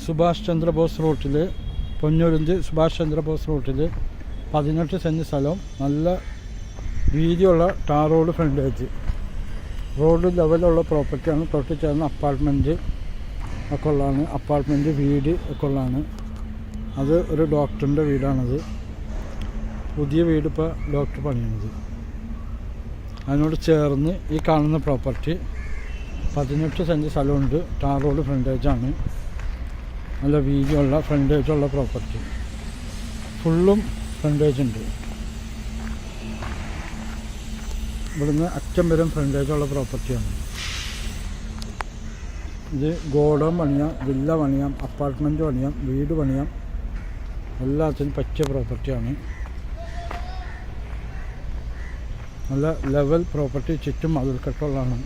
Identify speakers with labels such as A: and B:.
A: സുഭാഷ് ചന്ദ്രബോസ് റൂട്ടിൽ പൊന്നുരുന്തി സുഭാഷ് ചന്ദ്രബോസ് റൂട്ടിൽ 18 സെൻറ്റ് സ്ഥലവും നല്ല വീതിയുള്ള ടാർ റോഡ് ഫ്രണ്ടേജ് റോഡ് ലെവലുള്ള പ്രോപ്പർട്ടിയാണ്. തൊട്ട് ചേർന്ന് അപ്പാർട്ട്മെൻറ്റ് ഒക്കെ ഉള്ളതാണ്. അപ്പാർട്ട്മെൻറ്റ് വീട് ഒക്കെ ഉള്ളതാണ്. അത് ഒരു ഡോക്ടറിൻ്റെ വീടാണത്. പുതിയ വീട് ഇപ്പോൾ ഡോക്ടർ പണിയുന്നത്. അതിനോട് ചേർന്ന് ഈ കാണുന്ന പ്രോപ്പർട്ടി 18 സെൻറ്റ് സ്ഥലമുണ്ട്. ടാർ റോഡ് ഫ്രണ്ടേജാണ്. നല്ല വീതിയുള്ള ഫ്രണ്ടേജുള്ള പ്രോപ്പർട്ടി. ഫുള്ളും ഫ്രണ്ടേജ് ഉണ്ട്. ഇവിടുന്ന് അറ്റം വരും ഫ്രണ്ടേജുള്ള പ്രോപ്പർട്ടിയാണ്. ഇത് ഗോഡൗൺ പണിയാം, വില്ല പണിയാം, അപ്പാർട്ട്മെൻറ്റ് പണിയാം, വീട് പണിയാം, എല്ലാത്തിനും പറ്റിയ പ്രോപ്പർട്ടിയാണ്. നല്ല ലെവൽ പ്രോപ്പർട്ടി, ചുറ്റും മതിൽക്കെട്ടുള്ളതാണ്.